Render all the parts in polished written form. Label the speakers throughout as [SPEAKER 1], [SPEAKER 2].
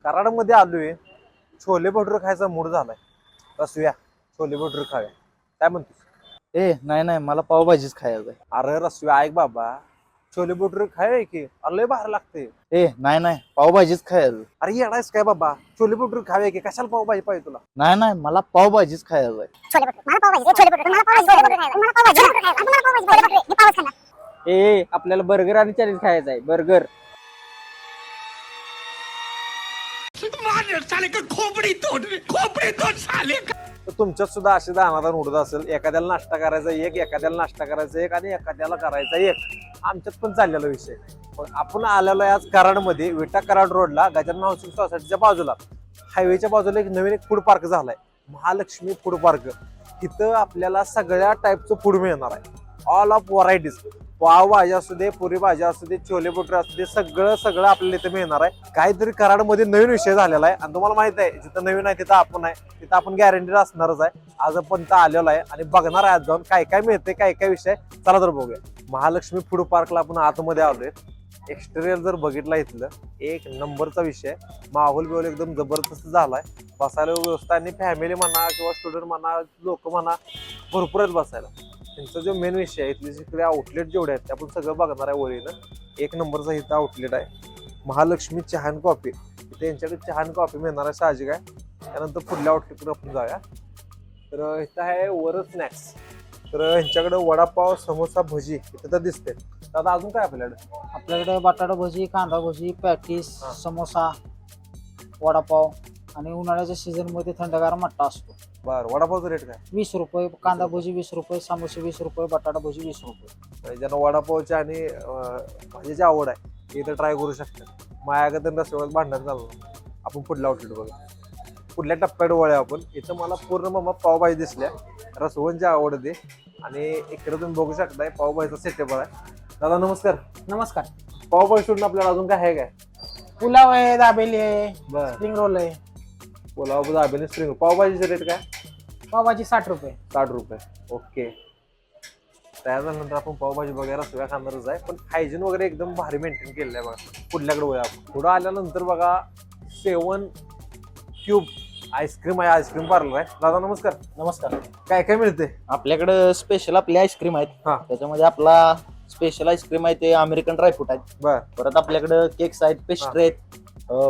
[SPEAKER 1] कराडमध्ये आलोय, छोले भटुरे खायचा मूड झालाय. रसूया छोले भटुरे खाऊया, काय म्हणतो?
[SPEAKER 2] नाही नाही, मला पावभाजीच खायचं आहे.
[SPEAKER 1] अरे रसूया ऐक बाबा, छोले भटुरे खाऊया की, अरे लय भारी लागते.
[SPEAKER 2] नाही नाही, पावभाजीच खायचं.
[SPEAKER 1] अरे येडायस काय बाबा, छोले भटुरे खाऊया की, कशाला पावभाजी पाहिजे तुला?
[SPEAKER 2] नाही नाही, मला पावभाजीच खायचं आहे.
[SPEAKER 3] छोले भटुरे मला पावभाजी छोले भटुरे मला पावभाजी छोले भटुरे मला पावभाजी मला पावभाजी छोले भटुरे मी पावच खाणार.
[SPEAKER 4] आपल्याला बर्गर आणि चायनीज खायचं आहे. बर्गर
[SPEAKER 1] तर तुमच्यात सुद्धा अशी दानादान उडत असेल, एखाद्याला नाश्ता करायचा एक, एखाद्याला नाश्ता करायचा एक आणि एखाद्याला करायचा एक. आमच्यात पण चाललेला विषय. पण आपण आलेलो आहे आज कराडमध्ये, विटा कराड रोडला गजानन हाऊसिंग सोसायटीच्या बाजूला, हायवेच्या बाजूला एक नवीन एक फूड पार्क झालाय, महालक्ष्मी फूड पार्क. इथं आपल्याला सगळ्या टाईपचं फूड मिळणार आहे, ऑल ऑफ व्हरायटीज. पाव भाजी असू दे, पुरी भाजी असू दे, छोले भटुरे असू दे, सगळं आपल्याला इथे मिळणार आहे. काहीतरी कराडमध्ये नवीन विषय झालेला आहे आणि तुम्हाला माहित आहे, जिथं नवीन आहे तिथं आपण आहे, तिथं आपण गॅरंटी असणारच आहे. आज आपण इथं आलेलो आहे आणि बघणार आहे आज जाऊन काय काय मिळते, काय काय विषय. चला तर बघूया. महालक्ष्मी फूड पार्कला आपण आतमध्ये आलोय. एक्सटेरियर जर बघितला इथलं, एक नंबरचा विषय. माहोल बिहोल एकदम जबरदस्त झालाय. बसायला व्यवस्था आणि फॅमिली म्हणा किंवा स्टुडंट म्हणा, लोक म्हणा, भरपूर आहेत बसायला. त्यांचा जो मेन विषय आहे, इथले जिकडे आउटलेट जेवढे आहेत ते आपण सगळं बघणार आहे वळीनं. एक नंबरचा इथं आउटलेट आहे महालक्ष्मी चहा अँड कॉफी. इथे यांच्याकडे चहा अँड कॉफी मिळणार आहे साहजिक आहे. त्यानंतर पुढल्या आउटलेटकडे आपण जाऊया. तर इथं आहे वर स्नॅक्स. तर यांच्याकडे वडापाव, समोसा, भजी इथं तर दिसते. आता अजून काय
[SPEAKER 2] आपल्याकडे बटाटा भजी, कांदा भजी, पॅटीस, समोसा, वडापाव आणि उन्हाळ्याच्या सीझन मध्ये थंडगार मट्टा असतो.
[SPEAKER 1] बर, वडापावचा रेट काय?
[SPEAKER 2] 20 रुपये, कांदा भजी 20 रुपये, समोसे 20 रुपये, बटाटा भजी 20 रुपये.
[SPEAKER 1] ज्यांना वडापावची आणि भाजीची आवड आहे इथं ट्राय करू शकतात. माझ्याकडे रस्त्यावर भांडण चाललं. आपण पुढल्या आउटलेट बघा, पुढल्या टप्प्यात वळ्या आपण. इथं मला पूर्ण मग पावभाजी दिसल्या, रसवंची आवड दे. आणि इकडे तुम्ही बघू शकताय पावभाजीचा सेटअप आहे. दादा नमस्कार.
[SPEAKER 2] नमस्कार.
[SPEAKER 1] पावभाजी सोडून आपल्याला अजून काय आहे काय?
[SPEAKER 2] पुलाव आहे, दाबेली आहे,
[SPEAKER 1] बर,
[SPEAKER 2] स्प्रिंग रोल आहे.
[SPEAKER 1] पुलाव, दाबेली, स्प्रिंग. पावभाजीचे रेट काय?
[SPEAKER 2] पावभाजी 60 रुपये.
[SPEAKER 1] 60 रुपये. ओके. त्यानंतर आपण पावभाजी वगैरे सगळ्या खाणारच आहे, पण हायजीन वगैरे एकदम भारी मेंटेन केलेलं आहे बघा. पुढल्याकडे वळूया आपण. पुढं आल्यानंतर बघा 7 क्यूब आईस्क्रीम आहे, आईस्क्रीम पार्लर आहे. दादा नमस्कार.
[SPEAKER 2] नमस्कार.
[SPEAKER 1] काय काय मिळते
[SPEAKER 2] आपल्याकडे स्पेशल आपले आईस्क्रीम आहेत.
[SPEAKER 1] हा.
[SPEAKER 2] त्याच्यामध्ये आपला स्पेशल आईस्क्रीम आहे ते अमेरिकन ड्रायफ्रूट आहेत.
[SPEAKER 1] बर,
[SPEAKER 2] परत आपल्याकडे केक्स आहेत, पेस्ट्री आहेत,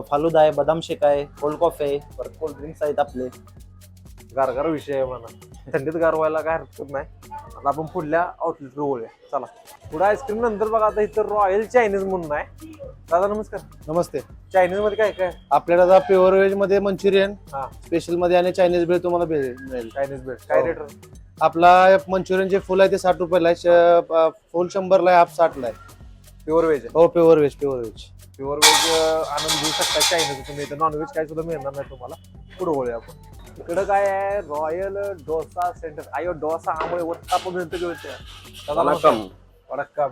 [SPEAKER 2] फालुदा आहे, बदाम शेक आहे, कोल्ड कॉफी आहे, परत कोल्ड ड्रिंक्स आहेत आपले.
[SPEAKER 1] गारगार विषय आहे म्हणा. थंडीत गार व्हायला काय हरकत नाही. आता आपण पुढल्या आउटलेटवर वळूया. चला. पुढे आईस्क्रीम नंतर बघा आता इथं रॉयल चायनीज म्हणून आहे. दादा नमस्कार.
[SPEAKER 5] नमस्ते.
[SPEAKER 1] चायनीज मध्ये काय काय?
[SPEAKER 5] आपल्याला आता प्युअर व्हेज मध्ये मंचुरियन
[SPEAKER 1] हा,
[SPEAKER 5] स्पेशल मध्ये आणि चायनीज भेळ तुम्हाला मिळेल.
[SPEAKER 1] चायनीज बेड काय
[SPEAKER 5] हो.
[SPEAKER 1] रेट?
[SPEAKER 5] आपला मंचुरियन जे फुल आहे ते 60 रुपयाला आहे, फुल 100 ला आहे, हाफ 60 ला आहे.
[SPEAKER 1] प्युअर व्हेज आहे.
[SPEAKER 5] हो, pure veg. Pure veg.
[SPEAKER 1] Pure veg आनंद घेऊ शकता चायनीज तुम्ही. इथं नॉनव्हेज काय सुद्धा मिळणार नाही तुम्हाला. पुढे वळूया आपण. इकडं काय आहे? Royal dosa centre. आयो डोसा आमुळे उत्ताप मिळतो.
[SPEAKER 6] वडापाव.
[SPEAKER 1] वडापाव.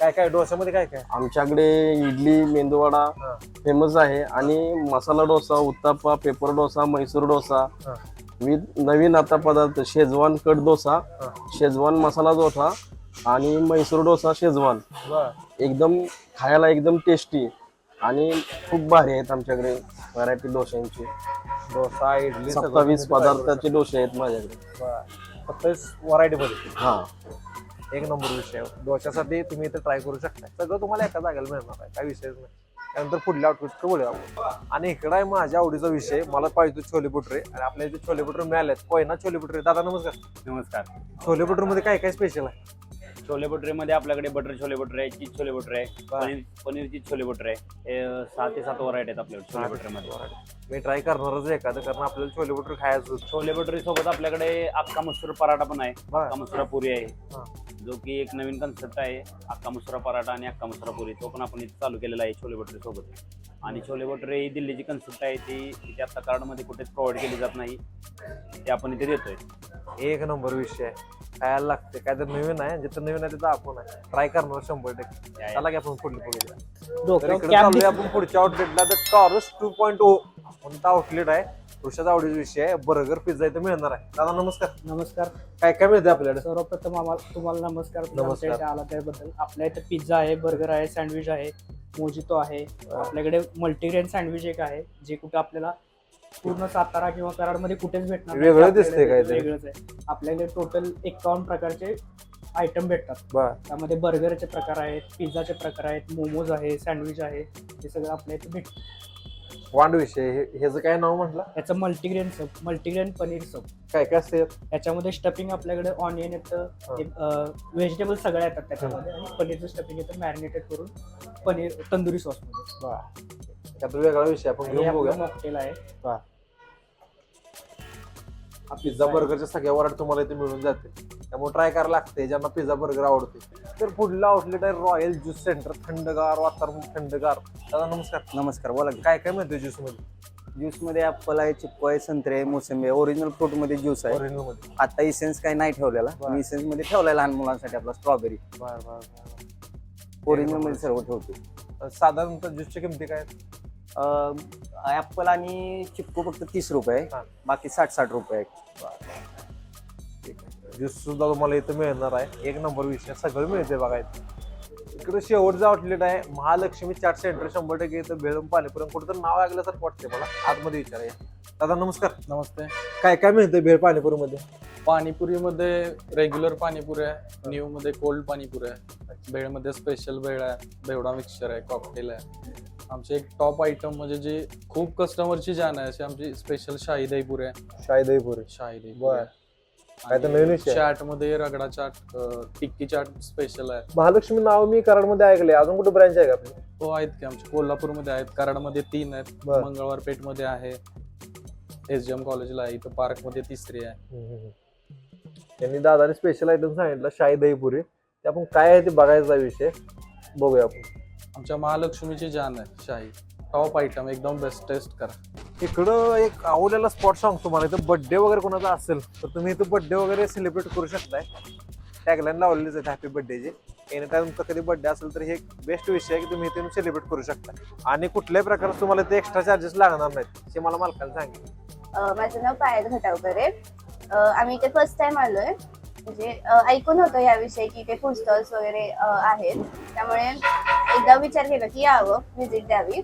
[SPEAKER 1] काय काय डोसामध्ये काय काय?
[SPEAKER 6] आमच्याकडे इडली, मेंदूवडा
[SPEAKER 1] हा.
[SPEAKER 6] फेमस आहे आणि मसाला डोसा, उत्तापा, पेपर डोसा, म्हैसूर डोसा.
[SPEAKER 1] हा.
[SPEAKER 6] नवीन आता पदार्थ शेजवान कट डोसा,
[SPEAKER 1] हा.
[SPEAKER 6] शेजवान मसाला डोसा आणि म्हैसूर डोसा शेजवान.
[SPEAKER 1] बर,
[SPEAKER 6] एकदम खायला एकदम टेस्टी आणि खूप भारी आहेत आमच्याकडे व्हरायटी डोशांची.
[SPEAKER 1] डोसा, इडली,
[SPEAKER 6] 27 पदार्थाचे डोसे आहेत माझ्याकडे.
[SPEAKER 1] फक्त व्हरायटी मध्ये.
[SPEAKER 6] हा,
[SPEAKER 1] एक नंबर विषय आहे. डोशासाठी तुम्ही इथे ट्राय करू शकता. सगळं तुम्हाला एका जागेला मिळणार आहे, काय विषयच नाही. त्यानंतर पुढल्या आउटलेट बोलूया आपण. आणि इकडं आहे माझ्या आवडीचा विषय. मला पाहिजे छोले भटुरे आणि आपल्या इथे छोले भटुरे मिळालेत. कोयना छोले भटुरे. दादा नमस्कार.
[SPEAKER 4] नमस्कार.
[SPEAKER 1] छोले भटुरे मध्ये काय काय स्पेशल आहे?
[SPEAKER 4] छोले भटुरे मध्ये आपल्याकडे बटर छोले भटुरे आहे, चीज छोले भटुरे आहे, पनीर चीज छोले भटुरे आहे. हे 6 ते 7 व्हरायटी आहेत आपल्याकडे छोले भटुरे मध्ये.
[SPEAKER 1] मी ट्राय करणारच आहे एखादं, कारण आपल्याला छोले भटुरे खायचं.
[SPEAKER 4] छोले भटुरे सोबत आपल्याकडे अक्का मसूर पराठा पण आहे,
[SPEAKER 1] बर.
[SPEAKER 4] अक्का मसुरा पुरी आहे,
[SPEAKER 1] हा.
[SPEAKER 4] जो की एक नवीन कन्सेप्ट आहे. अक्का मसुरा पराठा आणि अक्का मसुरा पुरी तो पण आपण इथे चालू केलेला आहे छोले भटुरे सोबत. आणि छोले भटुरे ही दिल्लीची कन्सेप्ट आहे, ती इथे आता कार्डमध्ये कुठेच प्रोव्हाइड केली जात नाही, ते आपण इथे देतोय.
[SPEAKER 1] एक नंबर विषय आहे. खायला लागते. काय तर नवीन आहे, जिथं नवीन आहे तिथं आपण आहे ट्राय करणार 100%. चला की आपण पुढे बघूया. तर इकडे चालूया आपण पुढच्या आउटलेटला. तर टॉरस 2.0 कोणता आउटलेट आहे? पुरुषाचा आवडीचा विषय आहे. बर्गर, पिझ्झा इथं मिळणार आहे. दादा नमस्कार.
[SPEAKER 7] नमस्कार.
[SPEAKER 1] काय काय मिळते आपल्याकडे?
[SPEAKER 7] सर्वप्रथम तुम्हाला नमस्कार.
[SPEAKER 1] नमस्कार.
[SPEAKER 7] आला त्याबद्दल. आपल्या इथे पिझ्झा आहे, बर्गर आहे, सँडविच आहे, मोजितो आहे. आपल्याकडे मल्टीग्रेन सँडविच एक आहे जे कुठं आपल्याला पूर्ण सातारा किंवा कराडमध्ये कुठेच भेटणार नाही.
[SPEAKER 1] वेगळं
[SPEAKER 7] आपल्याकडे
[SPEAKER 1] दिसतंय काहीतरी.
[SPEAKER 7] वेगळंच आहे. आपल्याकडे टोटल 51 प्रकारचे आयटम भेटतात.
[SPEAKER 1] बर
[SPEAKER 7] त्यामध्ये बर्गरचे प्रकार आहेत, पिझ्झाचे प्रकार आहेत, मोमोज आहे, सँडविच आहे, हे सगळं आपल्या इथे भेटतं.
[SPEAKER 1] वांडविषय ह्याचं काय नाव म्हटलं?
[SPEAKER 7] याचं मल्टीग्रेन सप, मल्टीग्रेन पनीर सप.
[SPEAKER 1] काय काय असते
[SPEAKER 7] याच्यामध्ये स्टफिंग आपल्याकडे ऑनियन येतं, व्हेजिटेबल सगळ्या येतात त्याच्यामध्ये, आणि पनीरचं स्टफिंग येतं मॅरिनेटेड करून पनीर तंदुरी सॉसमध्ये.
[SPEAKER 1] त्यात वेगळा विषय आपण घेऊन बघूया.
[SPEAKER 7] मॉकटेल आहे.
[SPEAKER 1] हा पिझ्झा बर्गरच्या सगळ्या वराड तुम्हाला इथे मिळून जाते, त्यामुळे ट्राय करायला लागते ज्यांना पिझ्झा बर्गर आवडते. तर पुढला आउटलेट आहे रॉयल ज्यूस सेंटर, थंडगार वातावरण, थंडगार. दादा नमस्कार.
[SPEAKER 8] नमस्कार, बोला की.
[SPEAKER 1] काय काय मिळतं ज्यूस मध्ये?
[SPEAKER 8] ज्यूस मध्ये ऍपल आहे, चिक्कू आहे, संत्रे आहे, मोसंबी आहे. ओरिजिनल फ्रूट मध्ये ज्यूस आहे.
[SPEAKER 1] ओरिजिनल मध्ये.
[SPEAKER 8] आता इसेन्स काही नाही ठेवलेला, मी इसेन्स मध्ये ठेवलाय लहान मुलांसाठी आपला स्ट्रॉबेरी. ओरिजिनल मध्ये सर्व ठेवतो.
[SPEAKER 1] साधारणतः ज्यूसच्या किमती काय आहेत?
[SPEAKER 8] ऍपल आणि चिक्कू फक्त 30 रुपये,
[SPEAKER 1] हा.
[SPEAKER 8] बाकी 60-60 रुपये आहे.
[SPEAKER 1] ज्यूस सुद्धा तुम्हाला इथं मिळणार आहे. एक नंबर विषय सगळं मिळते बघा इथे. इकडे शेवटचं आउटलेट आहे महालक्ष्मी चाट सेंटर. 100% इथं भेळून पाणीपुरी कुठं नाव ऐकल्यासारखं वाटतंय मला. आतमध्ये विचारूया. दादा नमस्कार.
[SPEAKER 9] नमस्ते.
[SPEAKER 1] काय काय मिळतंय भेळ पाणीपुरी मध्ये?
[SPEAKER 9] पाणीपुरीमध्ये रेग्युलर पाणीपुरी आहे, न्यू मध्ये कोल्ड पाणीपुरी आहे, भेळमध्ये स्पेशल भेळ आहे, बेवडा मिक्सचर आहे, कॉकटेल आहे. आमचे एक टॉप आयटम म्हणजे जे खूप कस्टमरची जाण आहे अशी आमची स्पेशल शाही दहीपुरी आहे.
[SPEAKER 1] शाही दहीपुरी.
[SPEAKER 9] शाही दहीपुरी
[SPEAKER 1] बरं. काय तर नवीन विषय आहे.
[SPEAKER 9] चाट मध्ये रगडा चाट, टिक्की चाट स्पेशल आहे.
[SPEAKER 1] महालक्ष्मी नाव मी कराडमध्ये ऐकले. अजून कुठे ब्रँच आहे का आपली?
[SPEAKER 9] हो आहेत की, आमचे कोल्हापूरमध्ये आहेत, कराडमध्ये 3 आहेत,
[SPEAKER 1] बरं.
[SPEAKER 9] मंगळवार पेठमध्ये आहे, SGM कॉलेजला आहे, इथं पार्कमध्ये 3री आहे.
[SPEAKER 1] त्यांनी दादाने स्पेशल आयटम सांगितलं शाही दहीपुरी. ते आपण काय आहे ते बघायचा विषय बघूया आपण.
[SPEAKER 9] आमच्या महालक्ष्मीची जान आहे शाही, टॉप आयटम, एकदम बेस्ट. टेस्ट करा.
[SPEAKER 1] इकडं एक आवडलेला स्पॉट सांगतो मला. इथं बर्थडे वगैरे कोणाचा असेल तर तुम्ही इथं बर्थडे वगैरे सेलिब्रेट करू शकताय. टॅगलाईन लावलेलीच आहे हॅपी बर्थडेची. एनी टाइम तुमचा कधी बर्थडे असेल तर हे बेस्ट विषय आहे की तुम्ही इथे सेलिब्रेट करू शकता आणि कुठल्याही प्रकारचं तुम्हाला इथे एक्स्ट्रा चार्जेस लागणार नाहीत. हे मला मालकाला सांगितलं.
[SPEAKER 10] माझं नाव पायल घटावकर आहे. आम्ही इथे फर्स्ट टाइम आलोय. म्हणजे ऐकून होतं याविषयी की इथे फूड स्टॉल्स वगैरे आहेत, त्यामुळे एकदा विचार केला की यावं, व्हिजिट द्यावी.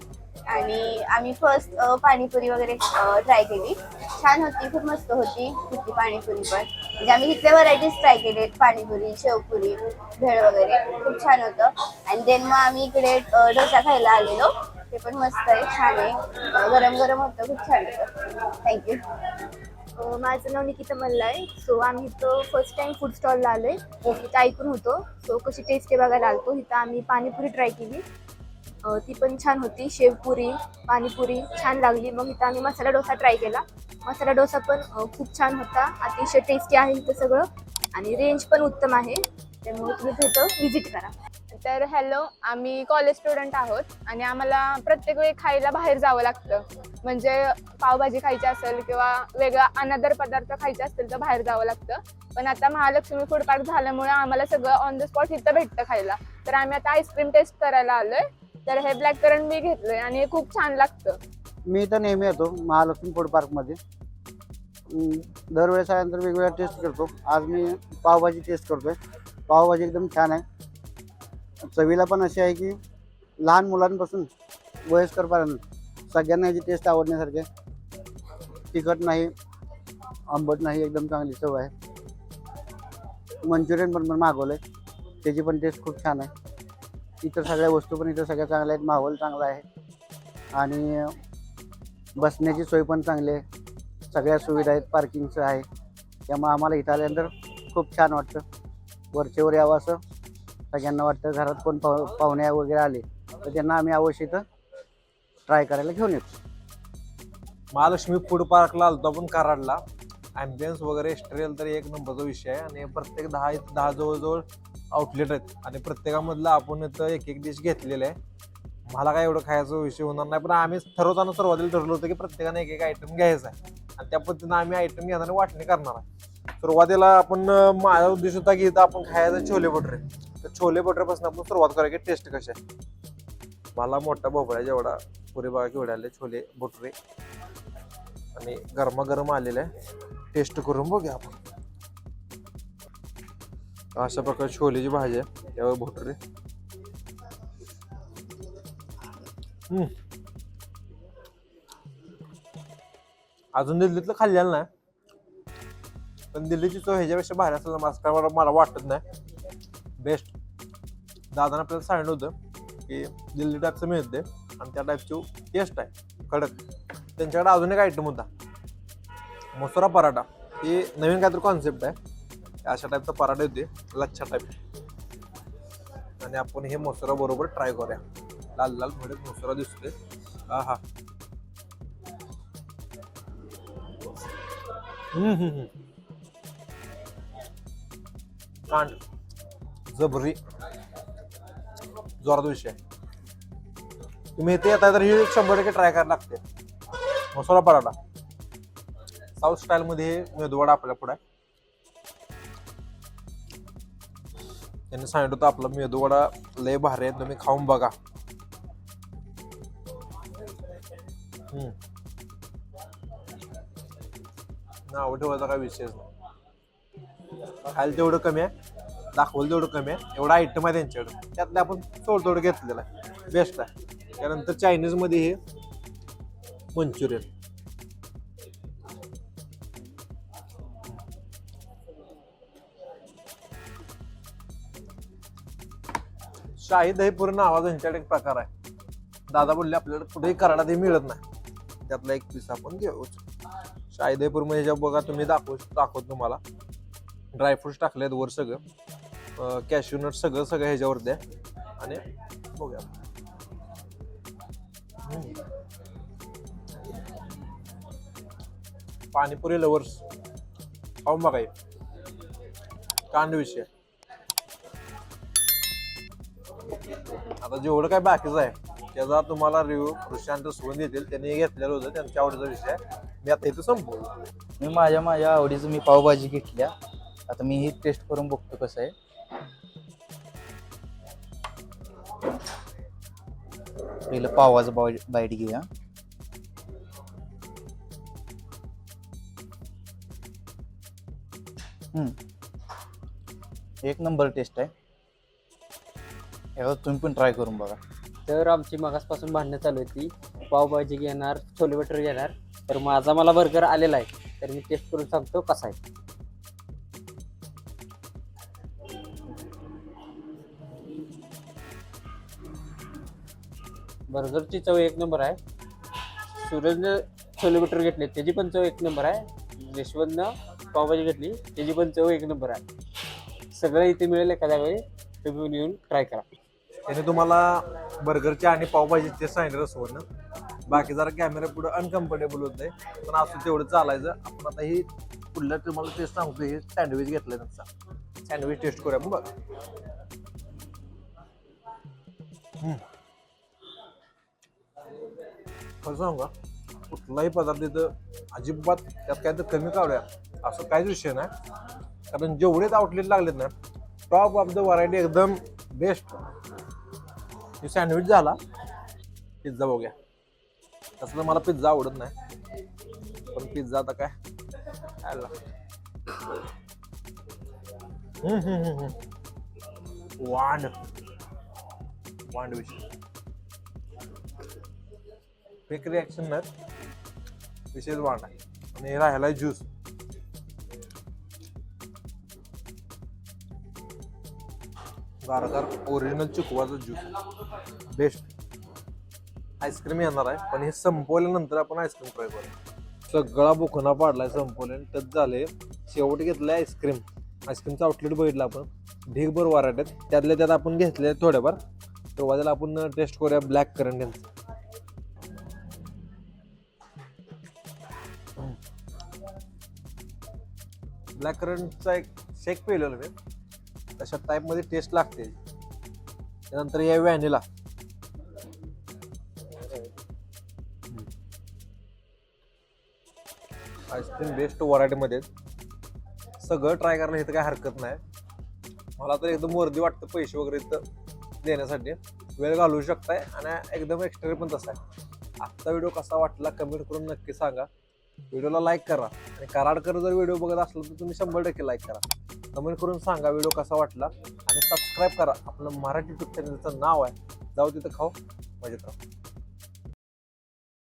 [SPEAKER 10] आणि आम्ही फर्स्ट पाणीपुरी वगैरे ट्राय केली. छान होती, खूप मस्त होती तिथली पाणीपुरी पण. म्हणजे आम्ही इथले व्हरायटीज ट्राय केले, पाणीपुरी, शेवपुरी, भेळ वगैरे, खूप छान होतं. आणि देन मग आम्ही इकडे डोसा खायला आलेलो. ते पण मस्त आहे, छान आहे, गरम गरम होतं, खूप छान होतं. थँक्यू.
[SPEAKER 11] माझं नाव निकिता मल्ला आहे. सो आम्ही इथं फर्स्ट टाइम फूड स्टॉलला आलोय. इथं ऐकून होतो, सो कशी टेस्ट आहे बघायला आलतो. इथं आम्ही पाणीपुरी ट्राय केली, ती पण छान होती. शेवपुरी, पाणीपुरी छान लागली. मग इथं आम्ही मसाला डोसा ट्राय केला. मसाला डोसा पण खूप छान होता, अतिशय टेस्टी आहे इथं सगळं, आणि रेंज पण उत्तम आहे, त्यामुळे तुम्ही इथं व्हिजिट करा.
[SPEAKER 12] तर हॅलो, आम्ही कॉलेज स्टुडंट आहोत आणि आम्हाला प्रत्येक वेळी खायला बाहेर जावं लागतं. म्हणजे पावभाजी खायची असेल किंवा वेगळा अनदर पदार्थ खायचे असतील तर बाहेर जावं लागतं. पण आता महालक्ष्मी फूड पार्क झाल्यामुळे आम्हाला सगळं ऑन द स्पॉट इथं भेटतं खायला. तर आम्ही आता आईस्क्रीम टेस्ट करायला आलोय. तर हे ब्लॅक करंट मी घेतलंय आणि हे खूप छान लागतं.
[SPEAKER 2] मी इथं नेहमी येतो महालक्ष्मी फूड पार्कमध्ये. दरवेळेस आल्यानंतर वेगवेगळ्या टेस्ट करतो. आज मी पावभाजी टेस्ट करतोय. पावभाजी एकदम छान आहे. चवीला पण अशी आहे की लहान मुलांपासून वयस्करपर्यंत सगळ्यांना याची टेस्ट आवडण्यासारखी आहे. तिखट नाही, आंबट नाही, एकदम चांगली चव आहे. मंचुरियन पण मागवलं आहे, त्याची पण टेस्ट खूप छान आहे. इतर सगळ्या वस्तू पण इथं सगळ्या चांगल्या आहेत. माहोल चांगला आहे आणि बसण्याची सोय पण चांगली आहे. सगळ्या सुविधा आहेत, पार्किंगचं आहे. त्यामुळे आम्हाला इथं आल्यानंतर खूप छान वाटतं. वरचेवर यावं असं सगळ्यांना वाटतं. घरात कोण पाहुणे वगैरे आले तर त्यांना आम्ही अवश्य इथं ट्राय करायला घेऊन येतो.
[SPEAKER 1] महालक्ष्मी फूड पार्कला आलतो आपण कराडला. ॲम्बियन्स वगैरे एक्स्ट्रेल तर एक नंबरचा विषय आहे आणि प्रत्येक 10 जवळजवळ आउटलेट आहेत आणि प्रत्येकामधलं आपण इथं एक डिश घेतलेलं आहे. मला काय एवढं खायचा विषय होणार नाही, पण आम्ही ठरवताना सुरुवातीला ठरवलं होतं की प्रत्येकाने एक आयटम घ्यायचा आहे आणि त्या पद्धतीनं आम्ही आयटम घेणार आणि वाटणी करणार आहे. सुरुवातीला आपण माझा उद्देश होता की इथं आपण खायचं छोले भटुरे. तर छोले भटुरेपासून आपण सुरुवात करूया की टेस्ट कशा आहे. मला मोठा भोपळा जेवढा पुरे बघा केवढे आले छोले भटुरे आणि गरमागरम आलेलं आहे. टेस्ट करून बघूया आपण. अशा प्रकारे छोलेची भाजी आहे, त्यावर भटुरे. अजून दिल्लीतलं खाल्लेलं नाही, पण दिल्लीची चव ह्याच्यापेक्षा बाहेर असेल मला वाटत नाही. बेस्ट. दादाने आपल्याला सांगितलं होतं की दिल्ली टाईपचं मिळते आणि त्या टाईपची टेस्ट आहे कडक. त्यांच्याकडे अजून एक आयटम होता मसुरा पराठा. ही नवीन काहीतरी कॉन्सेप्ट आहे. अशा टाईपचा पराठा येते लच्छा टाईप, आणि आपण हे मसुरा बरोबर ट्राय करूया. लाल लाल भडक मसुरा दिसतोय. हा कांड जबरी जोरात विषय. तुम्ही इथे येता तर ही 100% ट्राय करायला लागते. मसाला पराठा साऊथ स्टाईल मध्ये मेदूवडा आपल्या पुढे. त्यांनी सांगितलं होतं आपला मेदूवडा लय भारी आहे, तुम्ही खाऊन बघा. नाव ठेवायचा काय विषयच नाही. खायला तेवढं कमी आहे, दाखवलं तेवढं कमी आहे. एवढा आयटम आहे त्यांच्याकडे, त्यातलं आपण थोडं घेतलेलं आहे. बेस्ट आहे. त्यानंतर चायनीज मध्ये हे मंचुरियन. शाही दहीपुरी नावाचा यांच्याकडे एक प्रकार आहे. दादा बोलले आपल्याला कुठेही कराडा दही मिळत नाही, त्यातला एक पीस आपण घेऊ. शाही दहीपुरी मध्ये ह्याच्या बघा तुम्ही दाखवतो तुम्हाला. ड्रायफ्रुट्स टाकलेत वर सगळं, कॅश्यूनट सगळं ह्याच्यावरती आहे. आणि बघूया पाणीपुरी लवर्स खाऊन बघा. कांड विषय. आता जेवढं काय बाकीचं आहे त्याचा तुम्हाला रिव्ह्यू प्रशांत सुगंध येतील, त्यांनी घेतलेलं होतं त्यांच्या आवडीचा विषय. मी आता इथं संपवलं.
[SPEAKER 2] मी माझ्या आवडीचं मी पावभाजी घेतल्या. आता मी ही टेस्ट करून बघतो कसं आहे. पहिलं पावाचं बाईट घेऊया. एक नंबर टेस्ट आहे. तुम्ही पण ट्राय करून बघा.
[SPEAKER 13] तर आमची मगासपासून भांडणं चालू होती, पावभाजी घेणार छोले भटुरे घेणार. तर माझा मला बर्गर आलेला आहे, तर मी टेस्ट करून सांगतो कसा आहे. बर्गरची चव एक नंबर आहे. सूरजनं छोले भटुरे घेतले त्याची पण चव एक नंबर आहे. यशवंतनं पावभाजी घेतली त्याची पण चव एक नंबर आहे. सगळं इथे मिळेल एखाद्या वेळी, तुम्ही येऊन ट्राय करा.
[SPEAKER 1] त्याने तुम्हाला बर्गरचे आणि पावभाजी ते सांगितलं सोड ना. बाकी जरा कॅमेरा पुढे अनकम्फर्टेबल होत आहे, पण असं तेवढं चालायचं. आपण आता ही पुढल्या तुम्हाला टेस्ट सांगतो. हे सँडविच घेतलंय त्यांचा. सँडविच टेस्ट करूया मग बघा. खरं सांगू का, कुठलाही पदार्थ इथं अजिबात त्यात काय तर कमी काढूया असं काहीच विषय नाही. कारण जेवढेच आउटलेट लागलेत ना, टॉप ऑफ द व्हरायटी एकदम बेस्ट. हे सँडविच झाला. पिझ्झा बघूया. तसं तर मला पिझ्झा आवडत नाही, पण पिझ्झा आता काय खायला. वांड विषय. फेक रिॲक्शन नाही, विशेष वांड आहे. आणि राहिला ज्यूस. गारगार ओरिजिनल चिकवाचा ज्यूस बेस्ट. आईस्क्रीम येणार आहे, पण हे संपवल्यानंतर आपण आईस्क्रीम ट्राय करू. सगळा बुखना पाडलाय संपवल्याने टच झाले. शेवट घेतलाय आईस्क्रीम. आईस्क्रीमचा आउटलेट बघितला आपण, ढीगभर वराट्यात. त्यातल्या त्यात आपण घेतले थोड्याफार. सुरुवातीला आपण टेस्ट करूया ब्लॅक करंट यांचं. ब्लॅक करंटचा एक शेक पिलेला मी, तशा टाईप मध्ये टेस्ट लागते. त्यानंतर या व्हॅनिला. आईस्क्रीम बेस्ट व्हरायटी मध्ये. सगळं ट्राय करायला इथं काय हरकत नाही. मला तर एकदम वर्दी वाटतं पैसे वगैरे इथं देण्यासाठी. वेळ घालवू शकताय आणि एकदम एक्स्ट्रा पण तसा आहे. आजचा व्हिडिओ कसा वाटला कमेंट करून नक्की सांगा. व्हिडिओला लाईक करा, आणि कराडकर जर व्हिडिओ बघत असला तर तुम्ही 100% लाईक करा. कमेंट करून सांगा व्हिडिओ कसा वाटला, आणि सबस्क्राईब करा. आपलं मराठी यूट्यूब चॅनलचं नाव आहे. जाऊ तिथं खाऊ मजेत राहू.